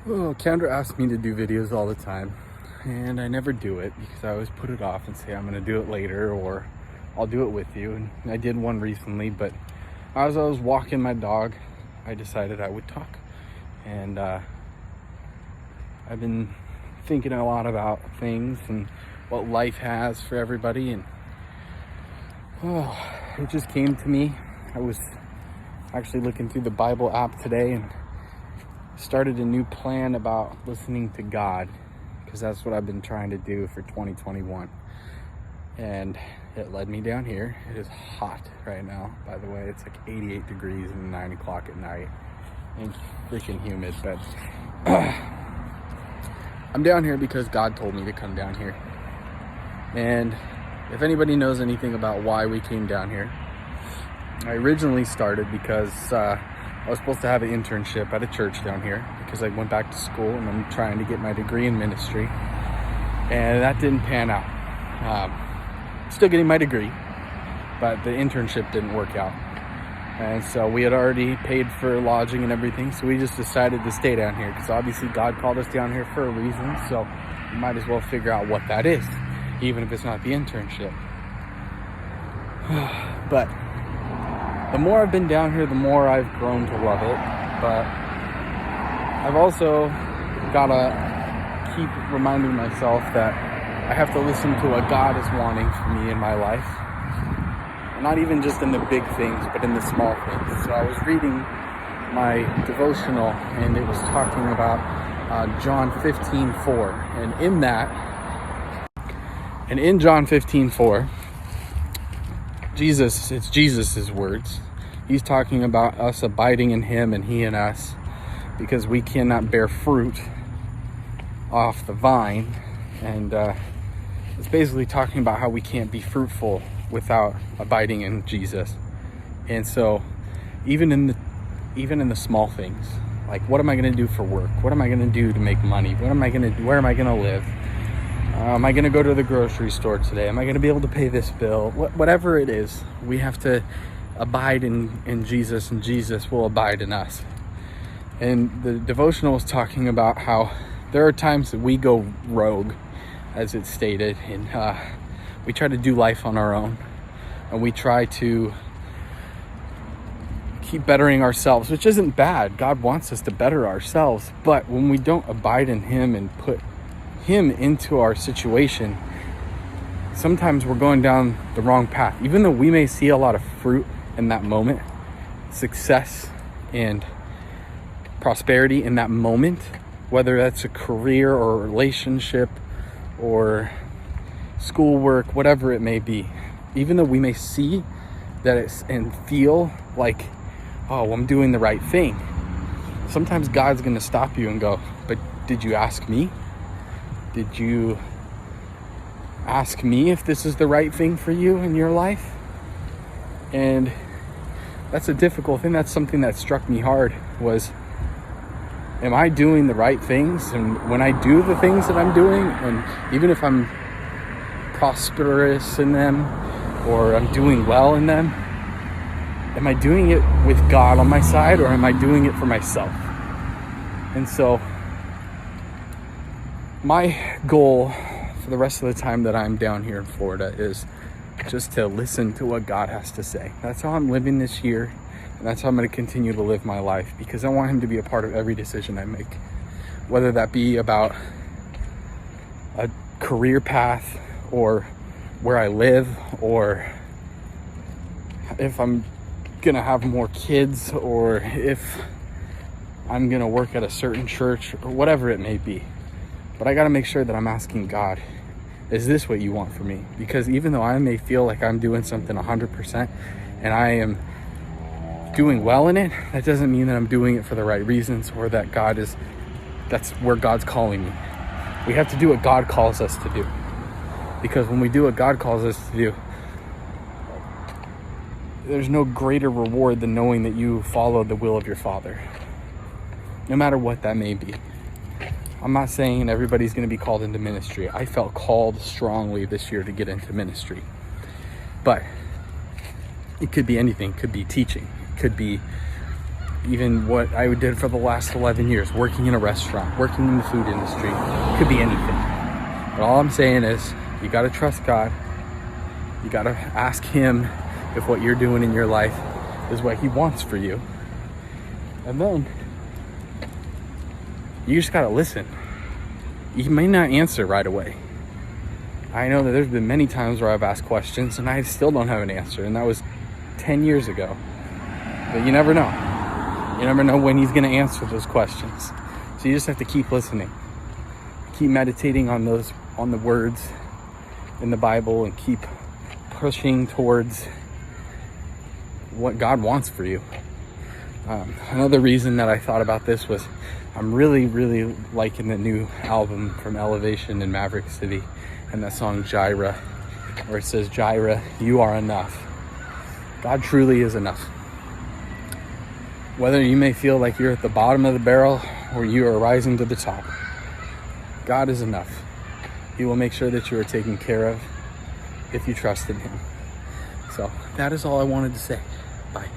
Well, Kendra asks me to do videos all the time, and I never do it because I always put it off and say I'm going to do it later or I'll do it with you. And I did one recently, but as I was walking my dog, I decided I would talk. And I've been thinking a lot about things and what life has for everybody. And it just came to me. I was actually looking through the Bible app today and started a new plan about listening to God, because that's what I've been trying to do for 2021. And it led me down here. It is hot right now, by the way. It's like 88 degrees and 9 o'clock at night and freaking humid. But I'm down here because God told me to come down here. And if anybody knows anything about why we came down here, I originally started because I was supposed to have an internship at a church down here because I went back to school and I'm trying to get my degree in ministry, and that didn't pan out. Still getting my degree, but the internship didn't work out. And so we had already paid for lodging and everything, so we just decided to stay down here because obviously God called us down here for a reason, so we might as well figure out what that is, even if it's not the internship. But the more I've been down here, the more I've grown to love it. But I've also got to keep reminding myself that I have to listen to what God is wanting for me in my life. Not even just in the big things, but in the small things. So I was reading my devotional, and it was talking about John 15:4. And in John 15:4, it's Jesus's words. He's talking about us abiding in him and he in us, because we cannot bear fruit off the vine. And it's basically talking about how we can't be fruitful without abiding in Jesus. And so even in the small things, like what am I going to do for work? What am I going to do to make money? What am I going to do? Where am I going to live? Am I going to go to the grocery store today? Am I going to be able to pay this bill? Whatever it is, we have to abide in Jesus, and Jesus will abide in us. And the devotional was talking about how there are times that we go rogue, as it's stated, and we try to do life on our own, and we try to keep bettering ourselves, which isn't bad. God wants us to better ourselves, but when we don't abide in him and put him into our situation, sometimes we're going down the wrong path. Even though we may see a lot of fruit in that moment, success and prosperity in that moment, whether that's a career or a relationship or schoolwork, whatever it may be, even though we may see that it's and feel like, oh, I'm doing the right thing, sometimes God's going to stop you and go, but did you ask me? Did you ask me if this is the right thing for you in your life? And that's a difficult thing. That's something that struck me hard, was, am I doing the right things? And when I do the things that I'm doing, and even if I'm prosperous in them or I'm doing well in them, am I doing it with God on my side, or am I doing it for myself? And so my goal for the rest of the time that I'm down here in Florida is just to listen to what God has to say. That's how I'm living this year, and that's how I'm going to continue to live my life, because I want him to be a part of every decision I make, whether that be about a career path or where I live, or if I'm going to have more kids, or if I'm going to work at a certain church, or whatever it may be. But I got to make sure that I'm asking God, is this what you want for me? Because even though I may feel like I'm doing something 100% and I am doing well in it, that doesn't mean that I'm doing it for the right reasons, or that that's where God's calling me. We have to do what God calls us to do. Because when we do what God calls us to do, there's no greater reward than knowing that you follow the will of your Father, no matter what that may be. I'm not saying everybody's going to be called into ministry. I felt called strongly this year to get into ministry. But it could be anything. It could be teaching. It could be even what I did for the last 11 years, working in a restaurant, working in the food industry. It could be anything. But all I'm saying is, you got to trust God. You got to ask him if what you're doing in your life is what he wants for you. And then you just got to listen. He may not answer right away. I know that there's been many times where I've asked questions and I still don't have an answer, and that was 10 years ago. But you never know. You never know when he's going to answer those questions. So you just have to keep listening. Keep meditating on the words in the Bible, and keep pushing towards what God wants for you. Another reason that I thought about this was I'm really, really liking the new album from Elevation and Maverick City, and that song Jireh, where it says, Jireh, you are enough. God truly is enough. Whether you may feel like you're at the bottom of the barrel or you are rising to the top, God is enough. He will make sure that you are taken care of if you trust in him. So that is all I wanted to say. Bye.